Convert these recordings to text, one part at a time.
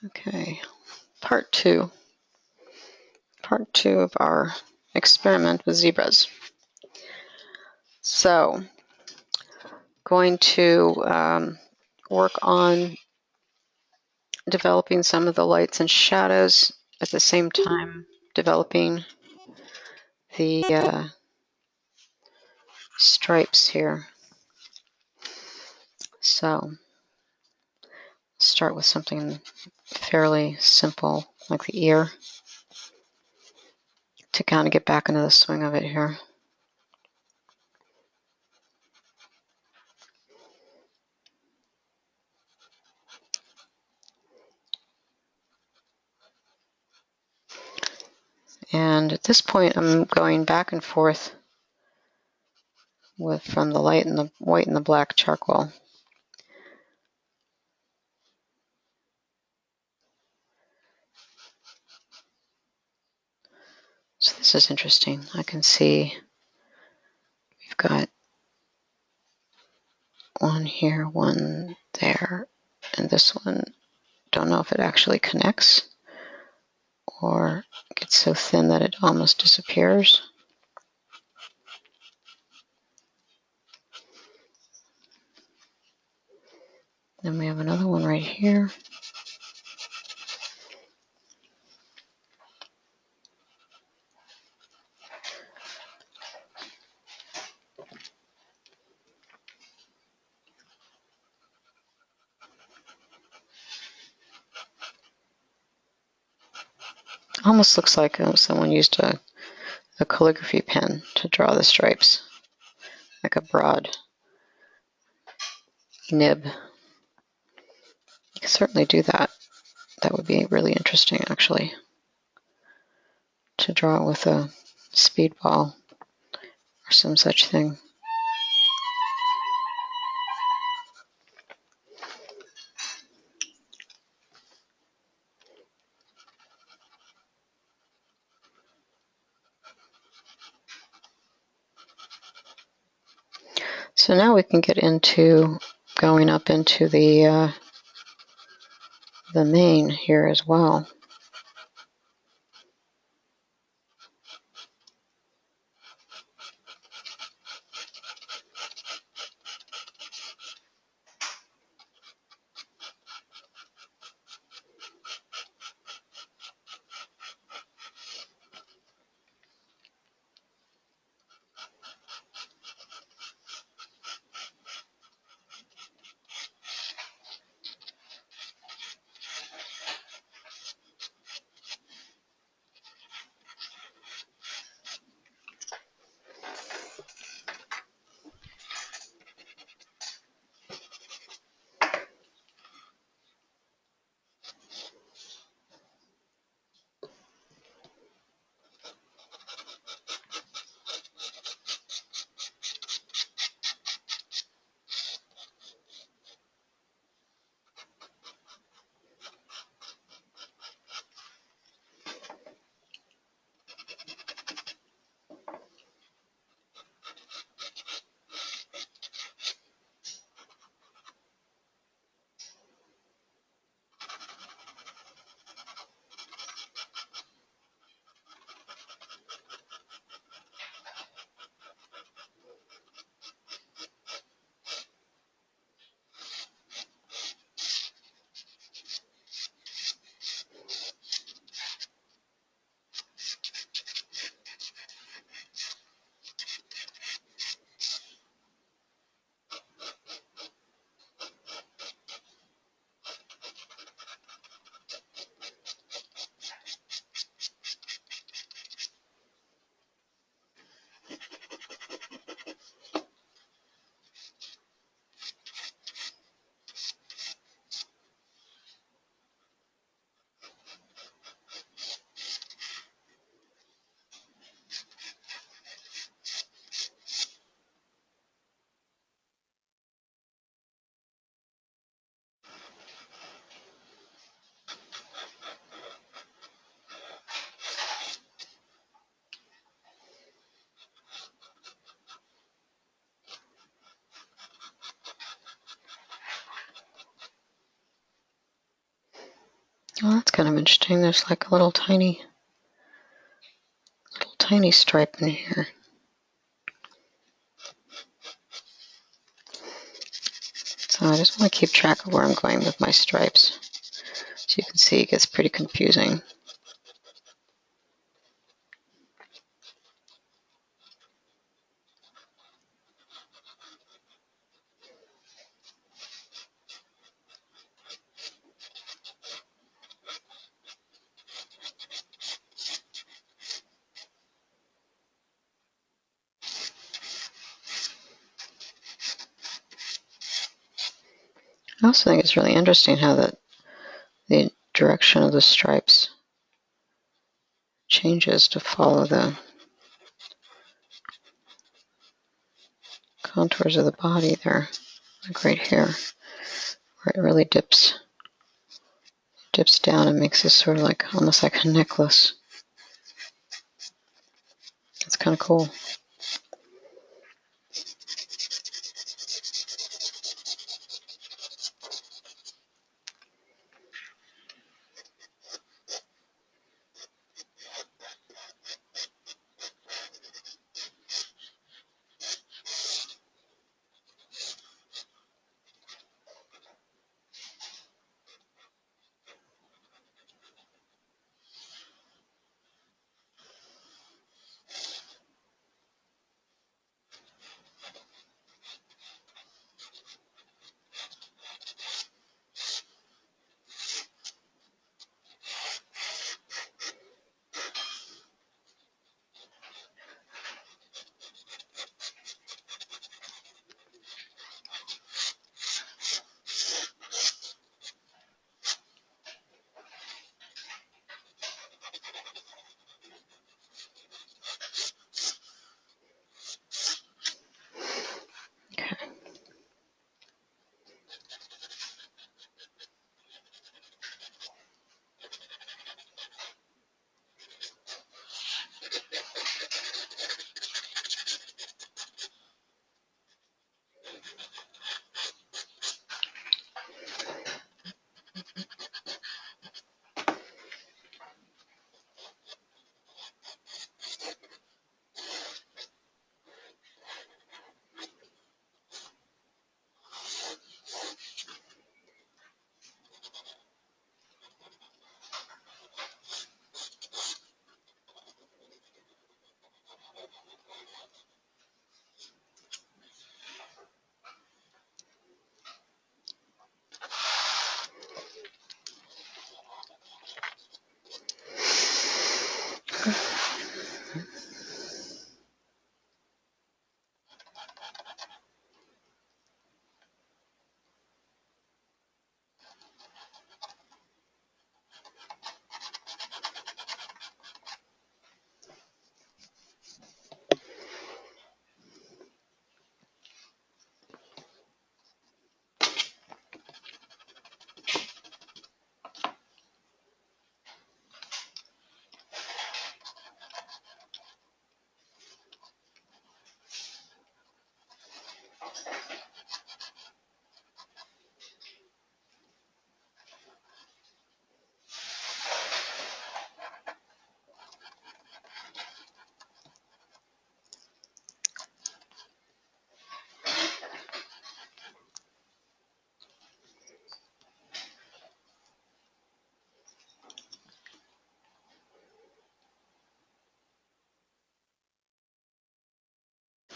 Okay, part two of our experiment with zebras. So, going to work on developing some of the lights and shadows at the same time developing the stripes here. So, start with something fairly simple like the ear to kind of get back into the swing of it here. And at this point, I'm going back and forth from the light and the white and the black charcoal. So this is interesting. I can see we've got one here, one there, and this one, don't know if it actually connects or gets so thin that it almost disappears. Then we have another one right here. Almost looks like someone used a calligraphy pen to draw the stripes, like a broad nib. You can certainly do that. That would be really interesting, actually, to draw with a speedball or some such thing. So now we can get into going up into the mane here as well. Oh, that's kind of interesting. There's like a little tiny stripe in here. So I just want to keep track of where I'm going with my stripes. As you can see, it gets pretty confusing. I also think it's really interesting how the direction of the stripes changes to follow the contours of the body there, like right here, where it really dips down and makes this sort of like almost like a necklace. It's kind of cool. Okay.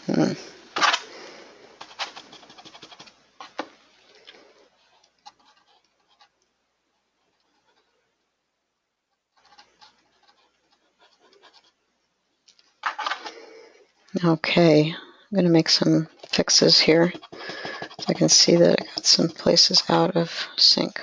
Hmm. Okay, I'm going to make some fixes here. I can see that I got some places out of sync.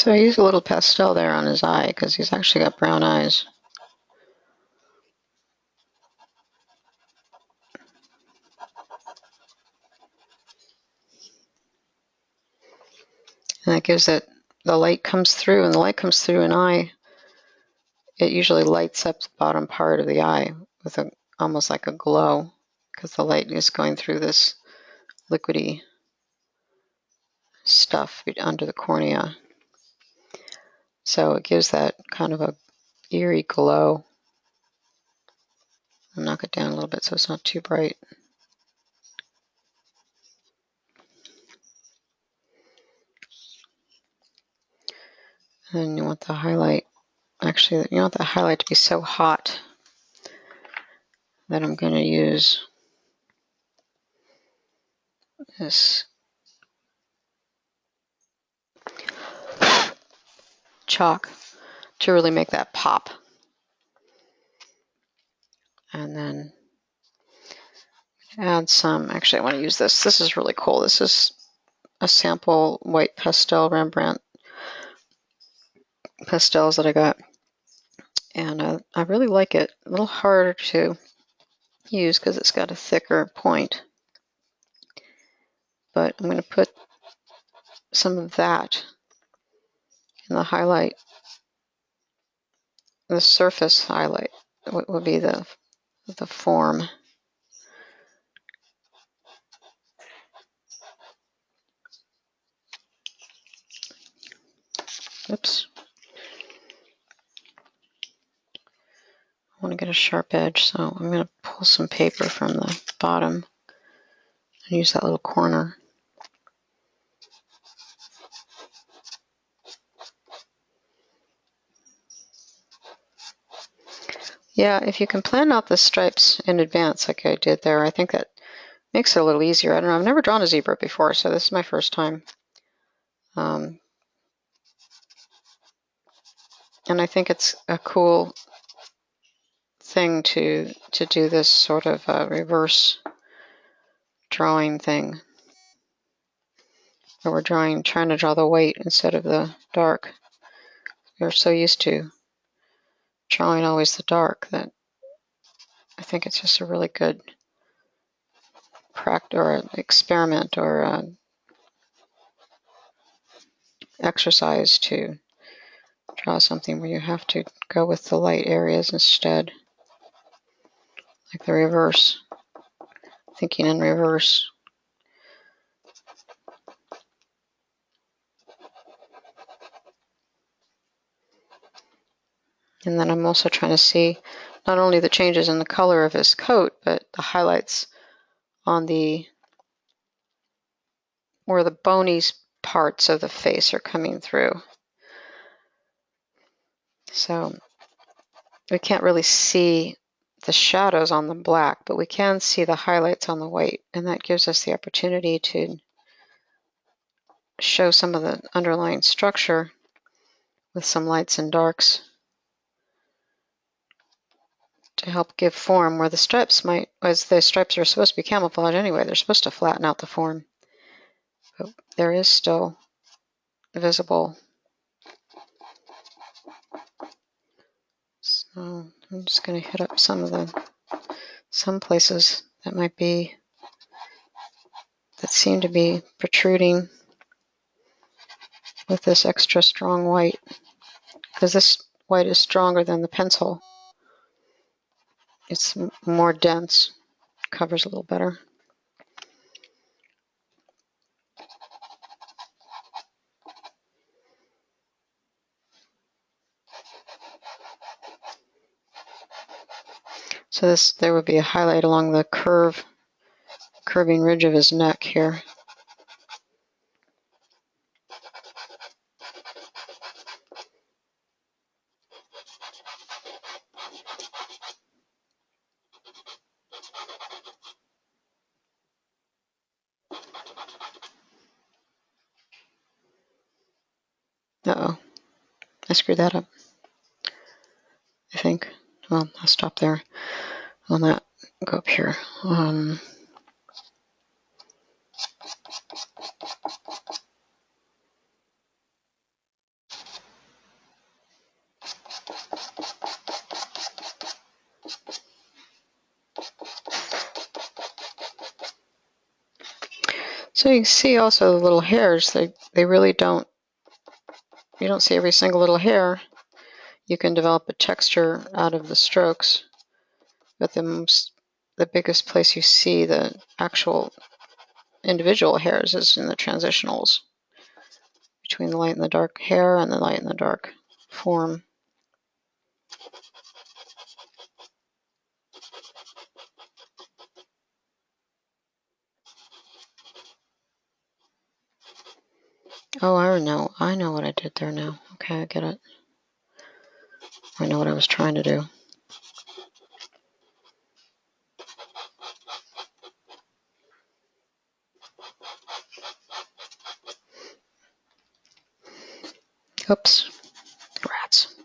So I use a little pastel there on his eye because he's actually got brown eyes. And that gives it, the light comes through, and the light comes through an eye. It usually lights up the bottom part of the eye with almost like a glow because the light is going through this liquidy stuff under the cornea. So it gives that kind of a eerie glow. I'll knock it down a little bit so it's not too bright. And you want the highlight, actually, you want the highlight to be so hot that I'm going to use this chalk to really make that pop. And then add some, actually I want to use this. This is really cool. This is a sample white pastel Rembrandt pastels that I got. And I really like it. A little harder to use because it's got a thicker point. But I'm going to put some of that in the highlight. The surface highlight would be the form. Oops. I want to get a sharp edge, so I'm going to pull some paper from the bottom and use that little corner. Yeah, if you can plan out the stripes in advance like I did there, I think that makes it a little easier. I don't know, I've never drawn a zebra before, so this is my first time. And I think it's a cool thing to do this sort of reverse drawing thing, where we're trying to draw the white instead of the dark. We're so used to drawing always the dark that I think it's just a really good practice or experiment or exercise to draw something where you have to go with the light areas instead, like the reverse, thinking in reverse. And then I'm also trying to see not only the changes in the color of his coat, but the highlights on where the bony parts of the face are coming through. So we can't really see the shadows on the black, but we can see the highlights on the white, and that gives us the opportunity to show some of the underlying structure with some lights and darks to help give form where the stripes might, as the stripes are supposed to be camouflage anyway, they're supposed to flatten out the form. But there is still visible. So I'm just going to hit up some places that seem to be protruding with this extra strong white, because this white is stronger than the pencil. It's more dense, covers a little better. So there would be a highlight along the curving ridge of his neck here. Uh-oh, I screwed that up, I think. Well, I'll stop there on that. Go up here. So you can see also the little hairs, they really don't, you don't see every single little hair. You can develop a texture out of the strokes, but the biggest place you see the actual individual hairs is in the transitionals between the light and the dark hair and the light and the dark form. Oh, I know what I did there now. Okay, I get it. I know what I was trying to do. Oops, rats.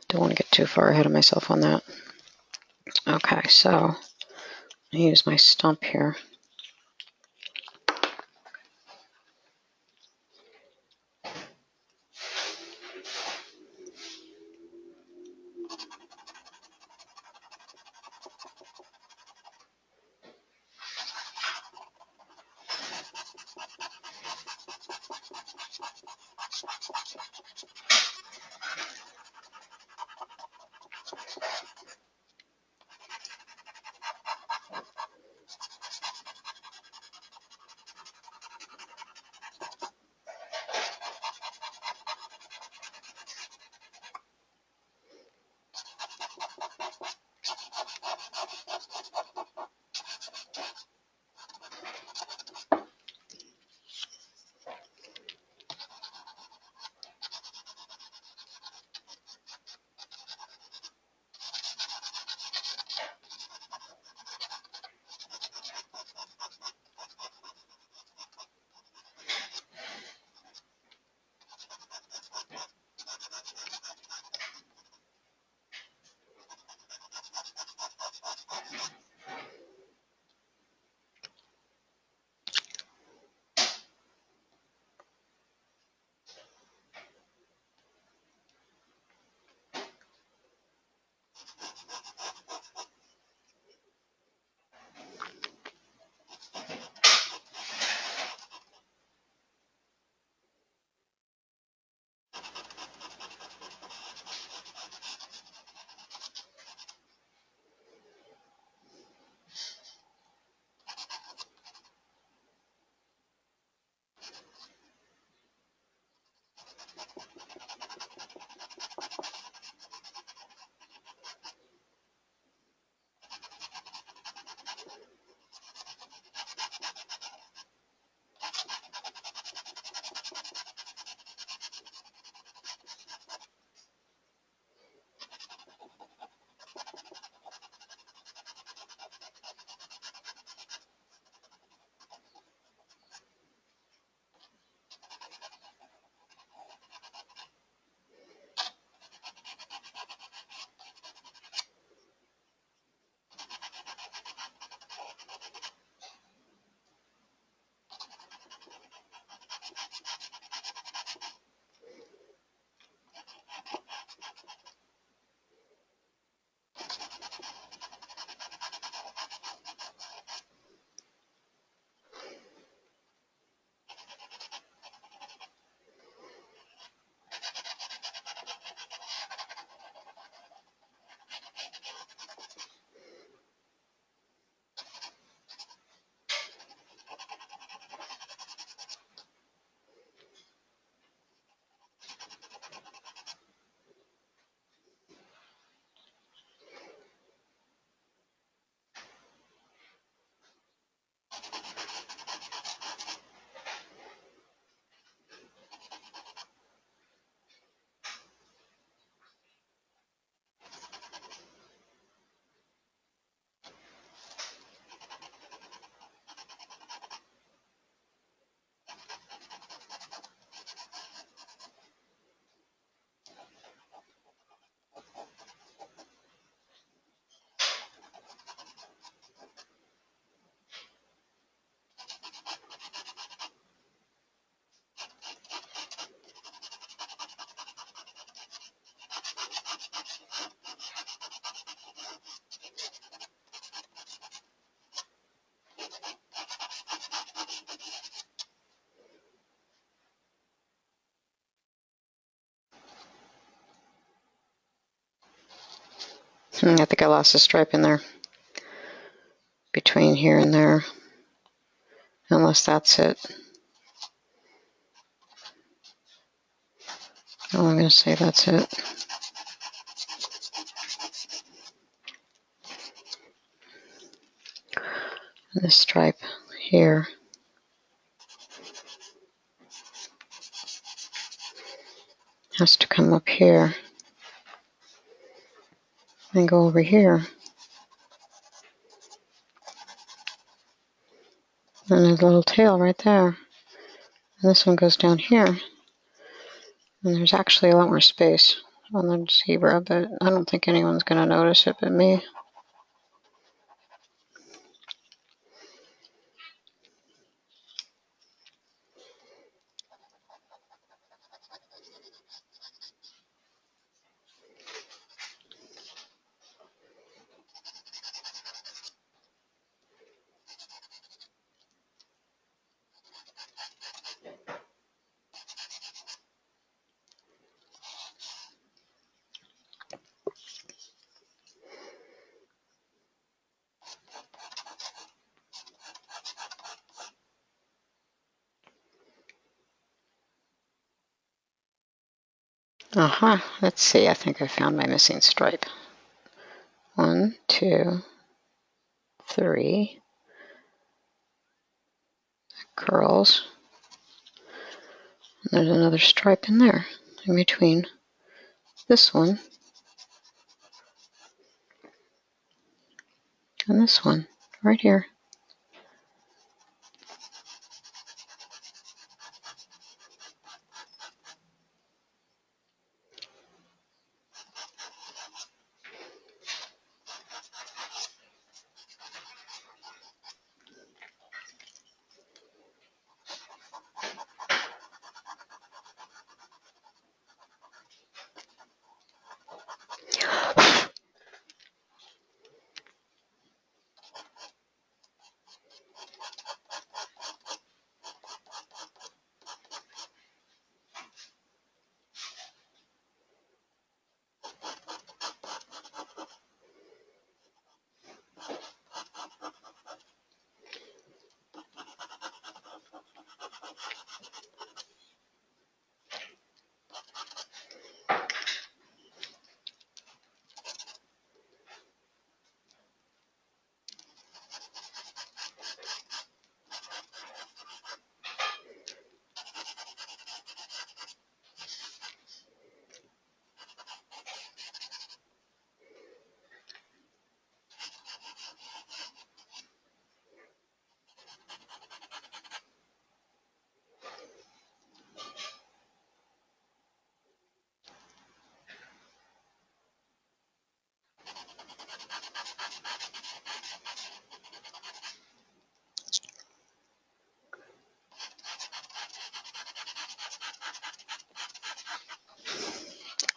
Don't want to get too far ahead of myself on that. Okay, so I use my stump here. I think I lost a stripe in there between here and there, unless that's it. Oh, I'm going to say that's it. And this stripe here has to come up here and go over here. And there's a little tail right there. And this one goes down here. And there's actually a lot more space on the zebra, but I don't think anyone's going to notice it but me. Aha, let's see, I think I found my missing stripe. 1, 2, 3. Curls. And there's another stripe in there, in between this one and this one, right here.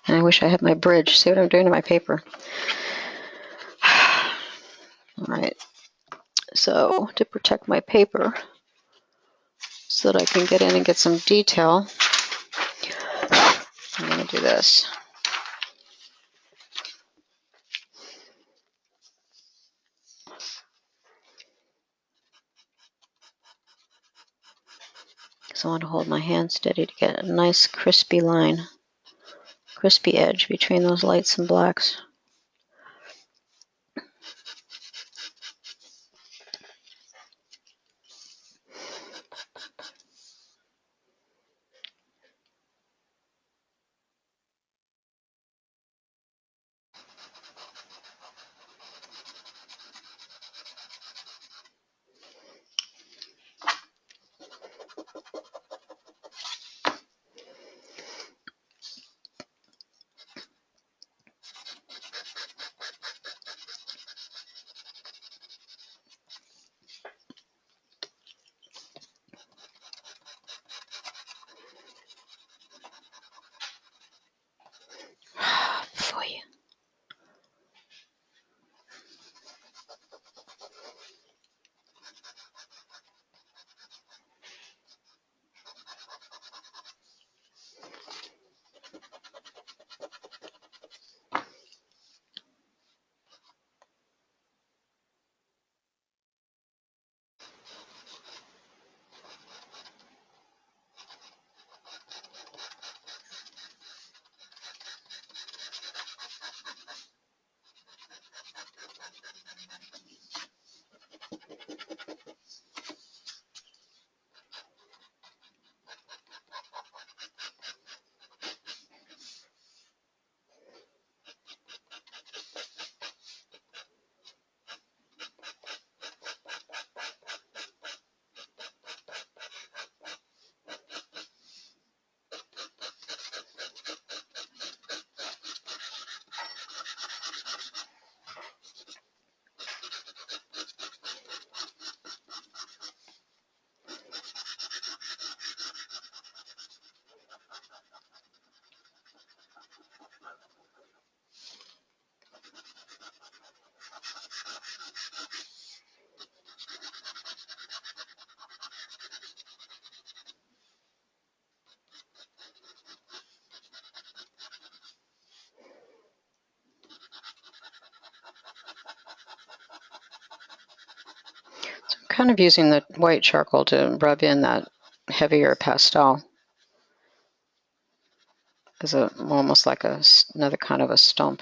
And I wish I had my bridge. See what I'm doing to my paper. All right. So to protect my paper so that I can get in and get some detail, I'm going to do this. So I want to hold my hand steady to get a nice crispy line, crispy edge between those lights and blacks. kind of using the white charcoal to rub in that heavier pastel as almost like another kind of a stump.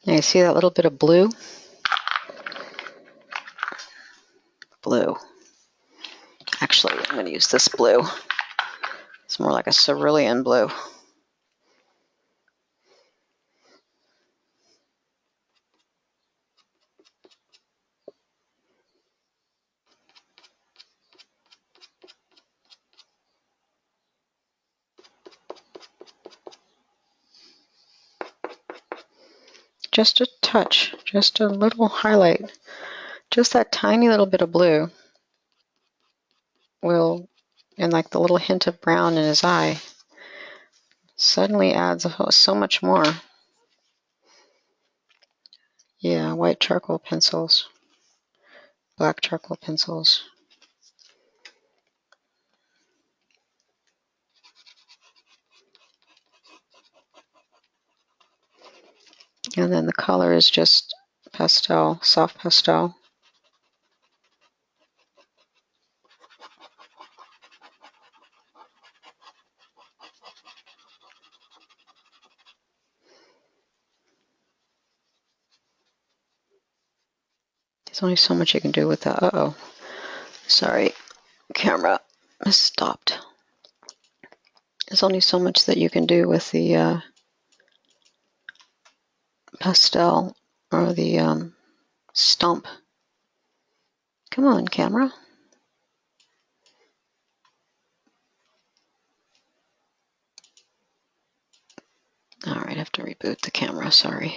Now you see that little bit of blue? Blue. Actually, I'm going to use this blue. It's more like a cerulean blue. Just a touch, just a little highlight, just that tiny little bit of blue will, and like the little hint of brown in his eye, suddenly adds so much more. Yeah, white charcoal pencils, black charcoal pencils. And then the color is just pastel, soft pastel. There's only so much you can do with that. Uh-oh. Sorry, camera has stopped. There's only so much that you can do with the pastel or the stump. Come on, camera. All right, I have to reboot the camera, sorry.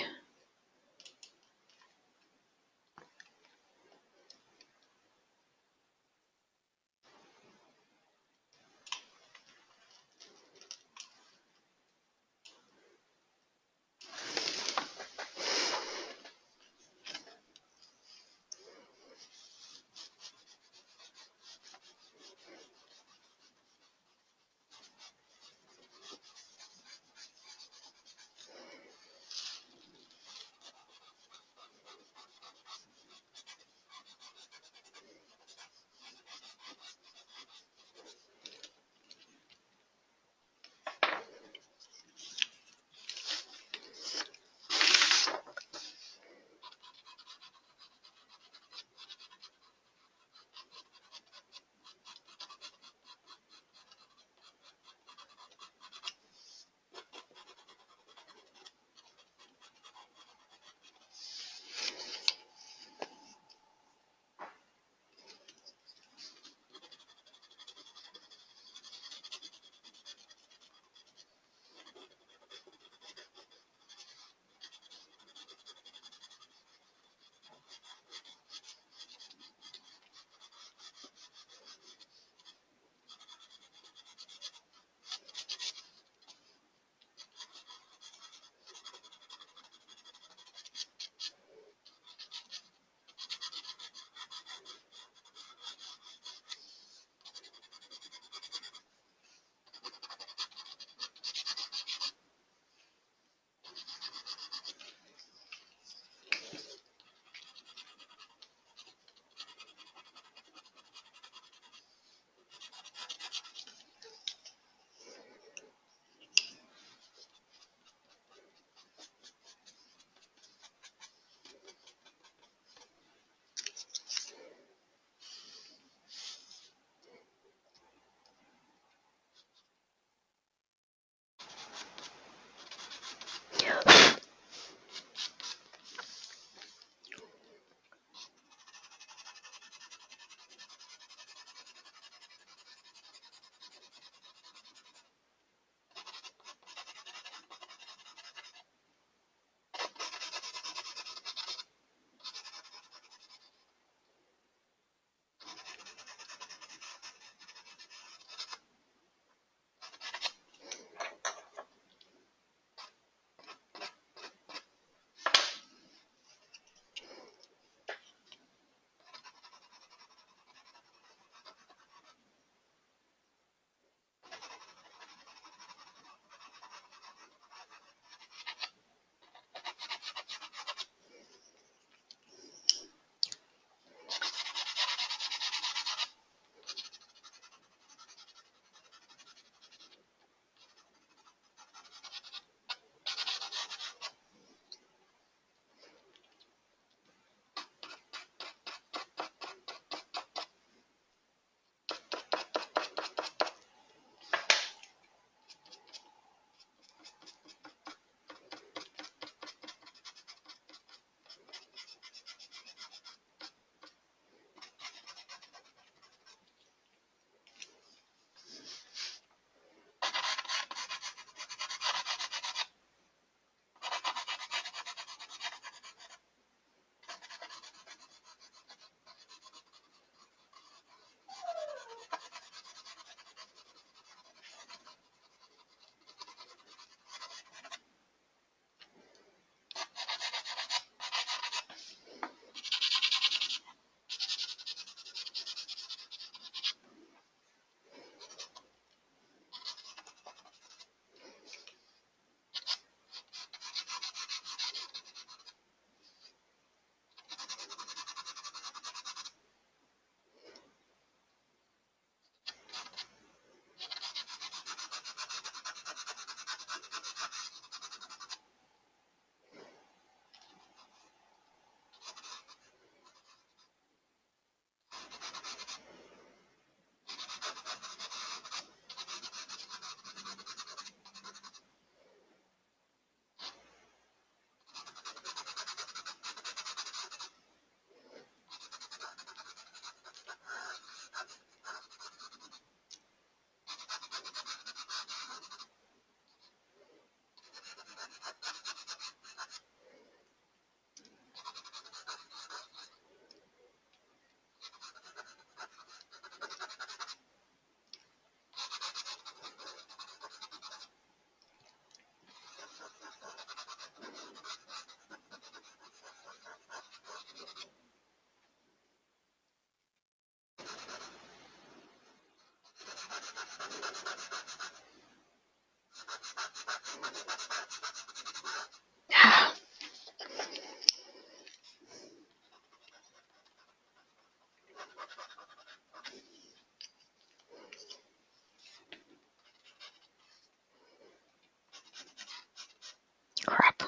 Crap.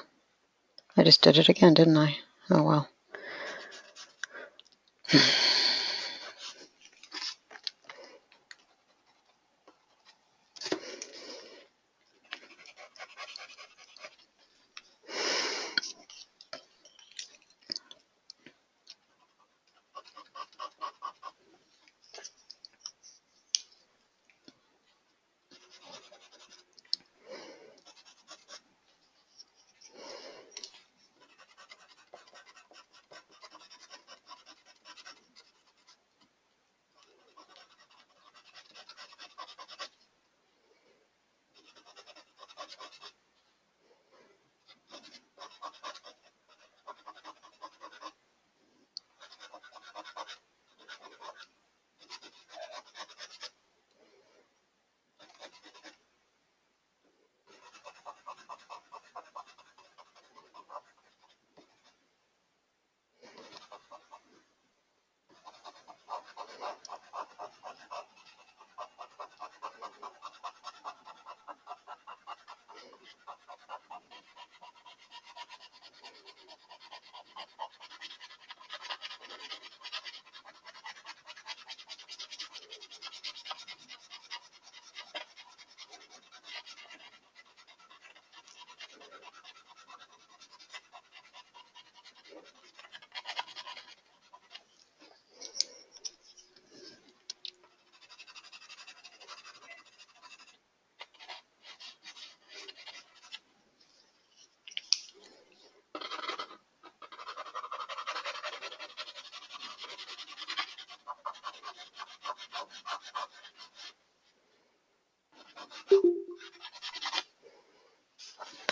I just did it again, didn't I? Oh well.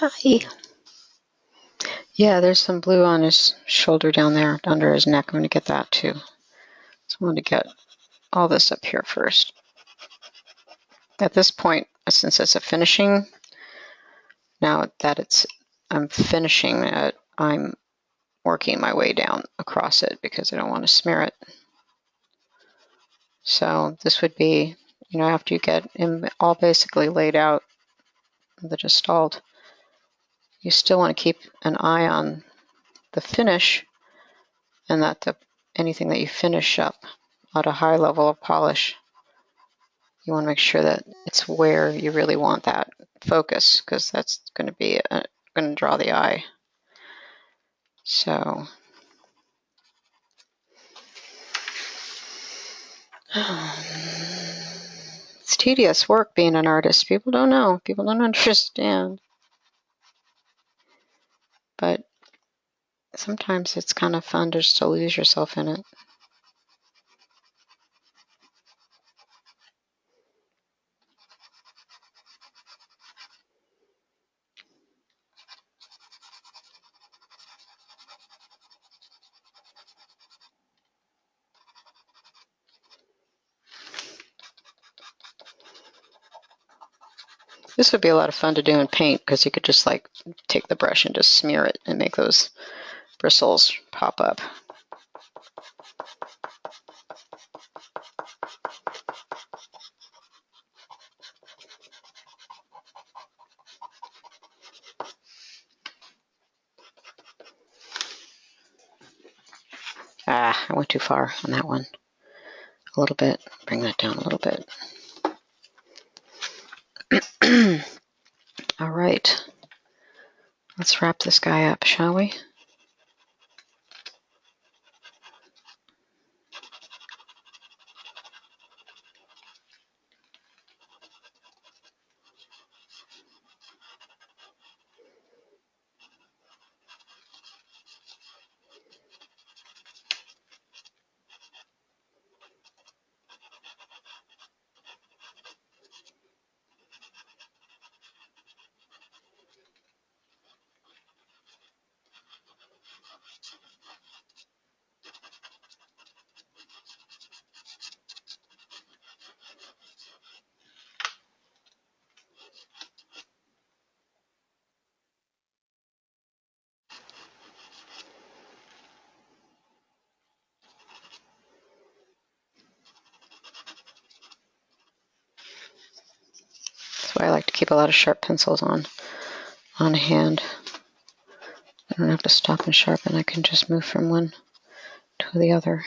Bye. Yeah, there's some blue on his shoulder down there, under his neck. I'm going to get that too. So I want to get all this up here first. At this point, since it's a finishing, now that I'm finishing it, I'm working my way down across it because I don't want to smear it. So this would be, after you get him all basically laid out, the gestalt, you still want to keep an eye on the finish, and that anything that you finish up at a high level of polish, you want to make sure that it's where you really want that focus, because that's going to be going to draw the eye. So it's tedious work being an artist. People don't know. People don't understand. But sometimes it's kind of fun just to lose yourself in it. This would be a lot of fun to do in paint, because you could just like take the brush and just smear it and make those bristles pop up. I went too far on that one. A little bit. Bring that down a little bit. All right. Let's wrap this guy up, shall we? why I like to keep a lot of sharp pencils on hand. I don't have to stop and sharpen. I can just move from one to the other.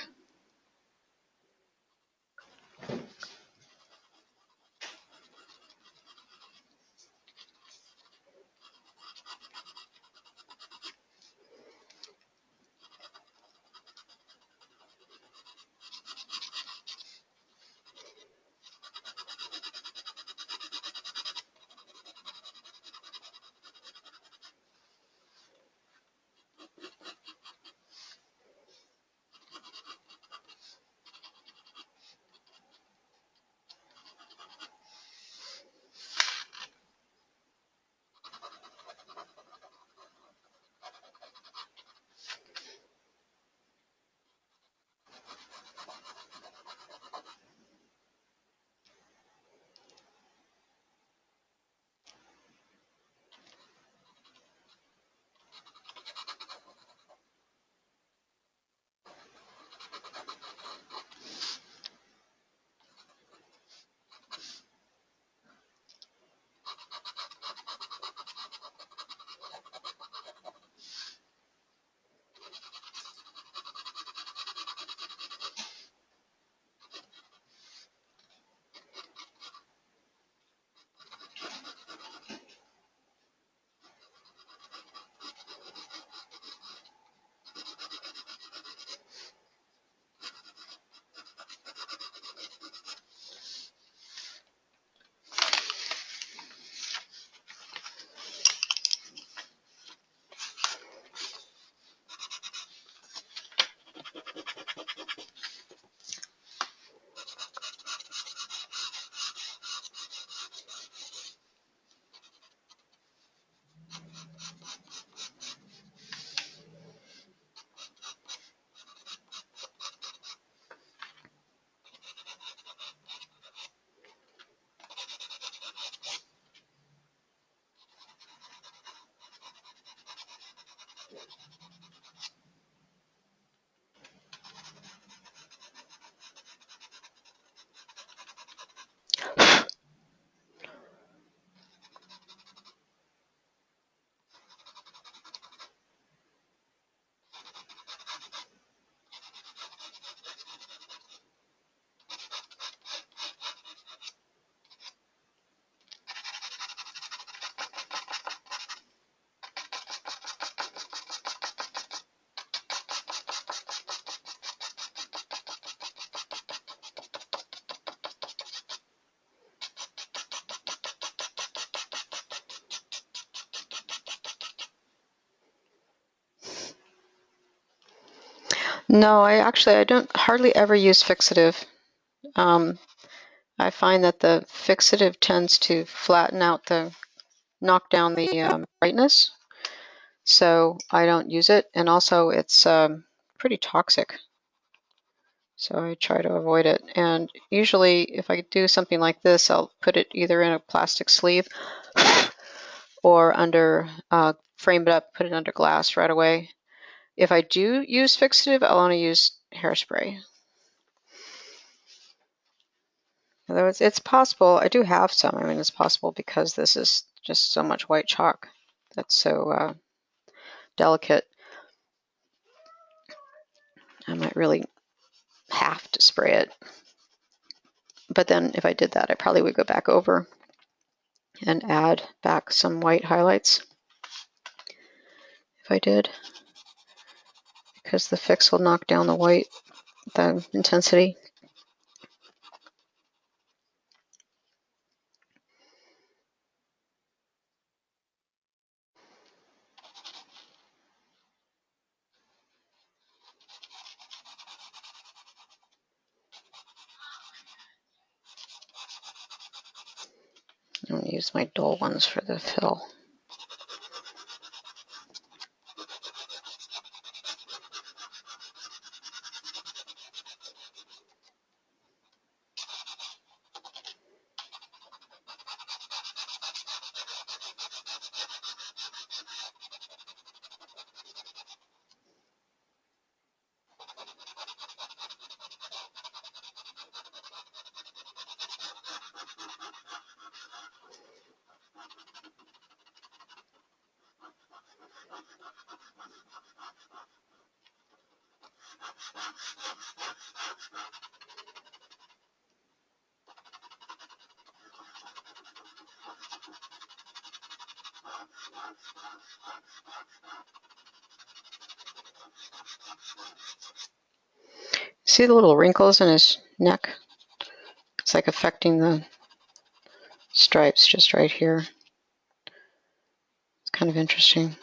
No, I don't hardly ever use fixative. I find that the fixative tends to flatten out knock down the brightness, so I don't use it. And also it's pretty toxic, so I try to avoid it. And usually if I do something like this, I'll put it either in a plastic sleeve or under, frame it up, put it under glass right away. If I do use fixative, I'll only use hairspray. Although it's possible, I do have some. I mean, it's possible because this is just so much white chalk that's so delicate. I might really have to spray it. But then if I did that, I probably would go back over and add back some white highlights if I did, because the fix will knock down the intensity. I'm going to use my dull ones for the fill. See the little wrinkles in his neck? It's like affecting the stripes just right here. It's kind of interesting.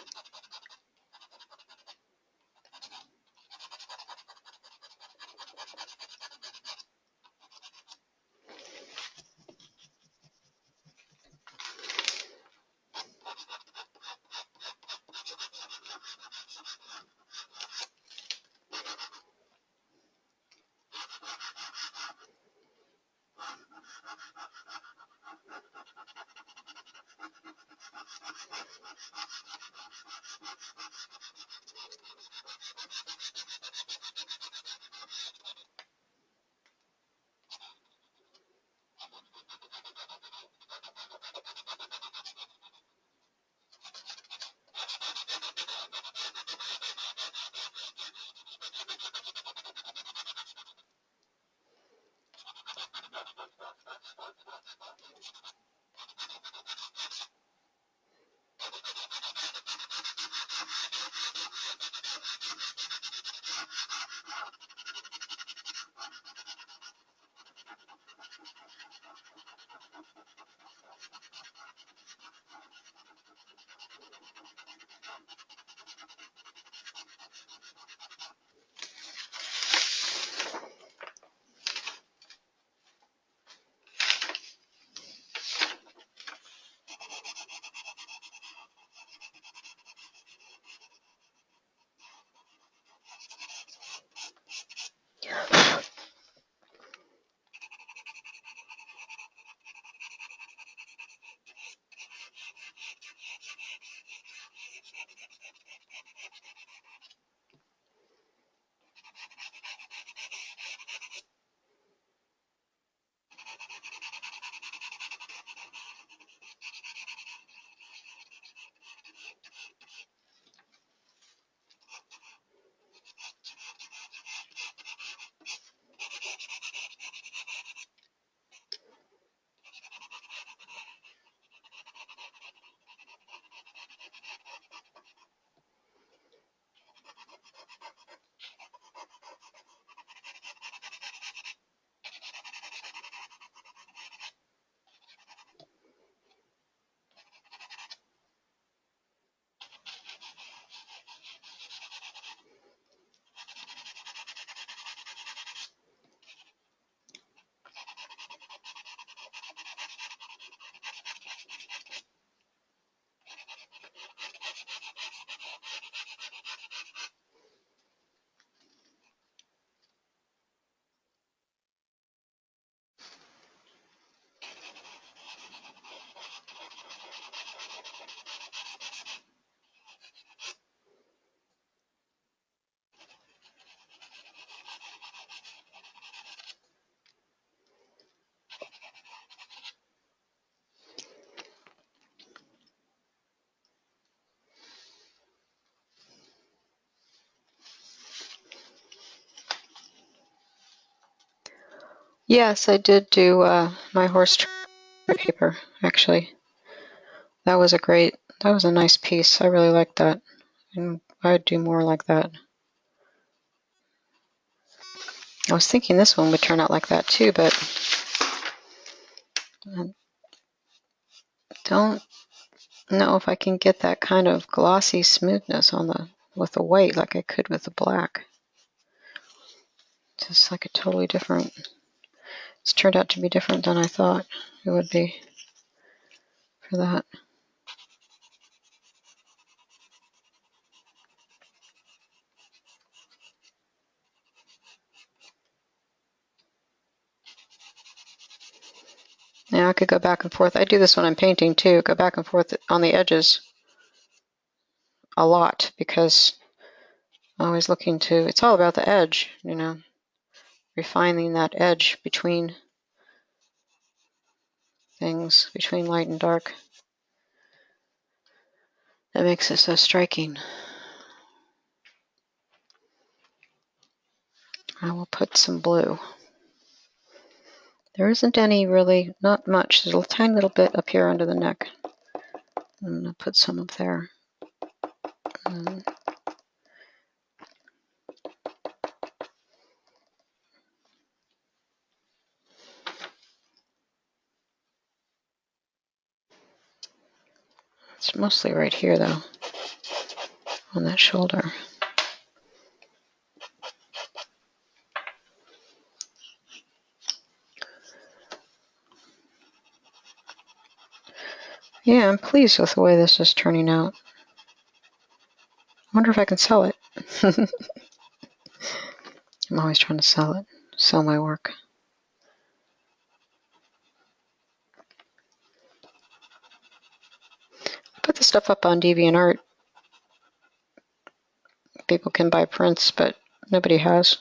Yes, I did do my horse paper, actually. That was a nice piece. I really liked that. And I'd do more like that. I was thinking this one would turn out like that too, but I don't know if I can get that kind of glossy smoothness on with the white like I could with the black. Just like a totally different. It's turned out to be different than I thought it would be for that. Now I could go back and forth. I do this when I'm painting too, go back and forth on the edges a lot because I'm always looking to, it's all about the edge, you know, refining that edge between things, between light and dark. That makes it so striking. I will put some blue. There isn't any really, not much. There's a tiny little bit up here under the neck. I'm going to put some up there. It's mostly right here, though, on that shoulder. Yeah, I'm pleased with the way this is turning out. I wonder if I can sell it. I'm always trying to sell my work. I put the stuff up on DeviantArt. People can buy prints, but nobody has.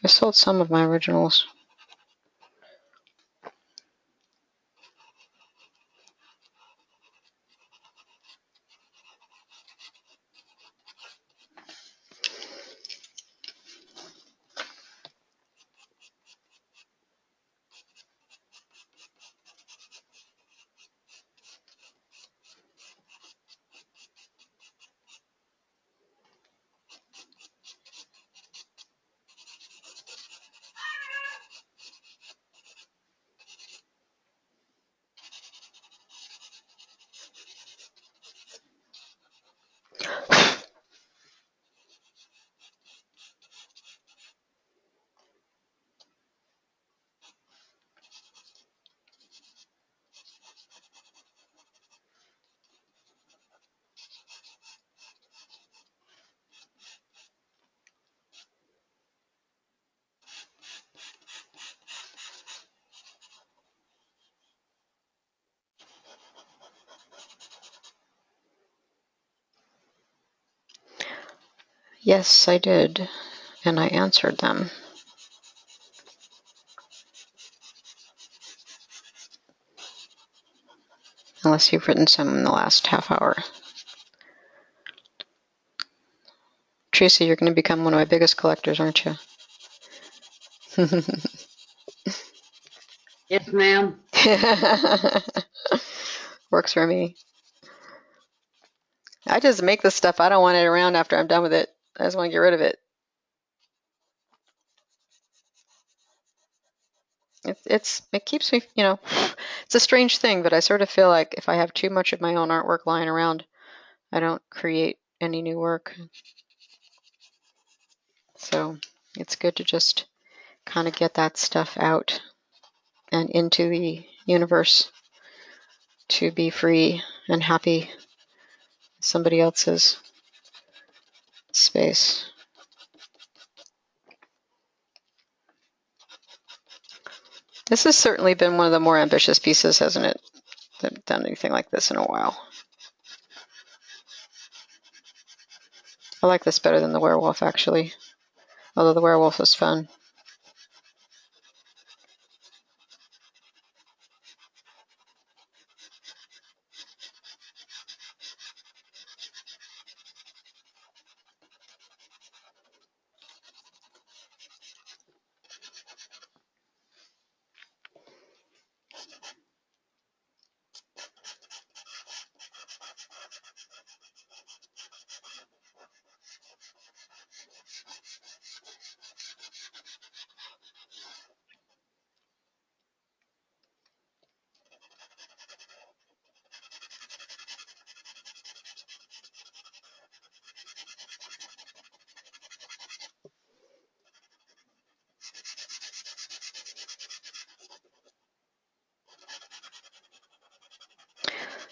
I sold some of my originals. Yes, I did, and I answered them. Unless you've written some in the last half hour. Tracy, you're going to become one of my biggest collectors, aren't you? Yes, ma'am. Works for me. I just make this stuff. I don't want it around after I'm done with it. I just want to get rid of it. It keeps me, it's a strange thing, but I sort of feel like if I have too much of my own artwork lying around, I don't create any new work. So it's good to just kind of get that stuff out and into the universe to be free and happy in somebody else's space. This has certainly been one of the more ambitious pieces, hasn't it? I haven't done anything like this in a while. I like this better than the werewolf, actually, although the werewolf was fun.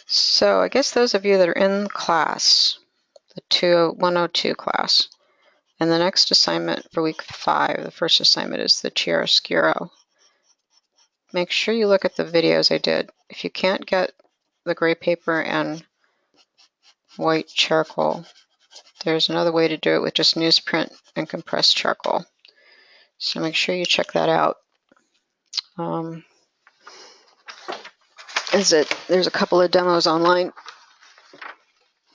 So I guess those of you that are in class, the 102 class, and the next assignment for week 5, the first assignment is the chiaroscuro. Make sure you look at the videos I did. If you can't get the gray paper and white charcoal, there's another way to do it with just newsprint and compressed charcoal. So make sure you check that out. There's a couple of demos online,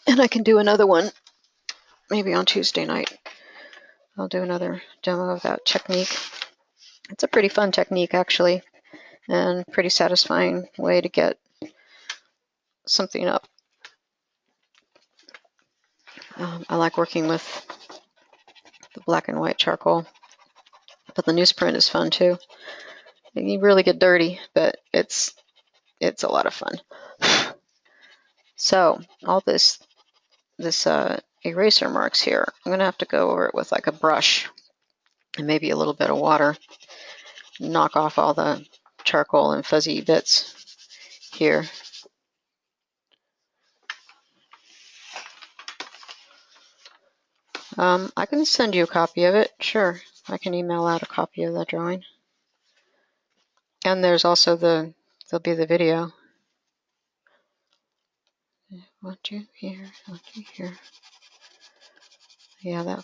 and I can do another one maybe on Tuesday night. I'll do another demo of that technique. It's a pretty fun technique, actually, and pretty satisfying way to get something up. I like working with the black and white charcoal, but the newsprint is fun too. You really get dirty, but it's it's a lot of fun. So all this eraser marks here, I'm gonna have to go over it with like a brush and maybe a little bit of water, knock off all the charcoal and fuzzy bits here. I can send you a copy of it, sure. I can email out a copy of that drawing. And there's also there'll be the video. 1, 2, here, 1, 2, here. Yeah, that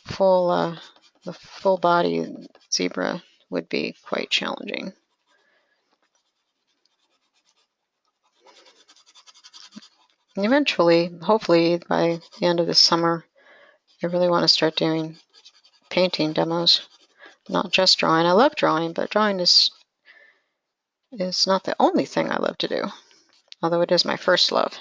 the full body zebra would be quite challenging. And eventually, hopefully by the end of the summer, I really want to start doing painting demos, not just drawing. I love drawing, but drawing is not the only thing I love to do, although it is my first love.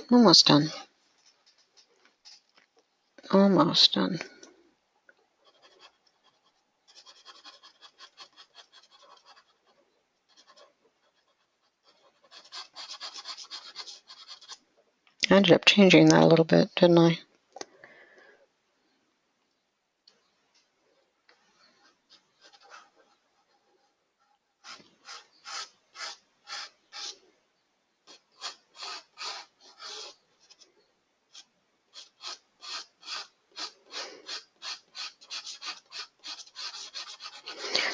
Almost done. Almost done. I ended up changing that a little bit, didn't I?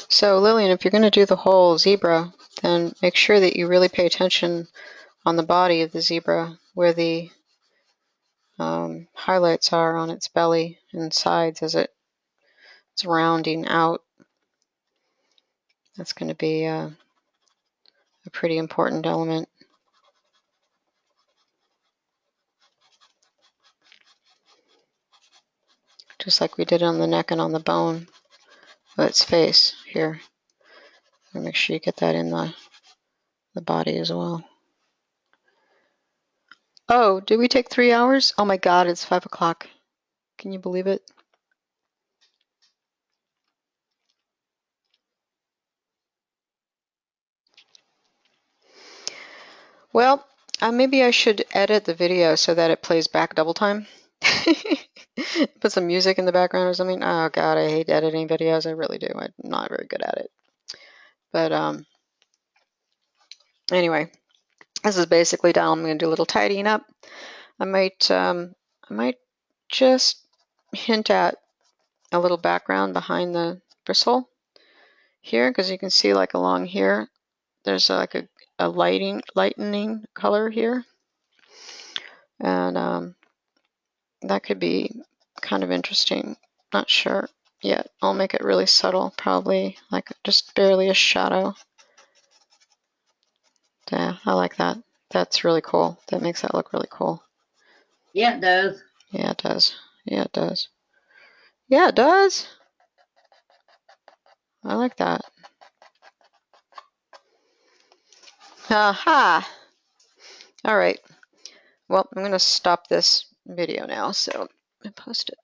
So Lillian, if you're going to do the whole zebra, then make sure that you really pay attention on the body of the zebra where the highlights are on its belly and sides as it's rounding out. That's going to be a pretty important element. Just like we did on the neck and on the bone of its face here. And make sure you get that in the body as well. Oh, did we take 3 hours? Oh my God, it's 5 o'clock. Can you believe it? Well, maybe I should edit the video so that it plays back double time. Put some music in the background or something. Oh God, I hate editing videos. I really do. I'm not very good at it. But anyway, this is basically done. I'm going to do a little tidying up. I might just hint at a little background behind the bristle here, because you can see like along here, there's like a lightening color here, and that could be kind of interesting. Not sure yet. I'll make it really subtle, probably like just barely a shadow. Yeah, I like that. That's really cool. That makes that look really cool. Yeah, it does. Yeah, it does. Yeah, it does. Yeah, it does. I like that. Aha! All right. Well, I'm going to stop this video now, so I post it.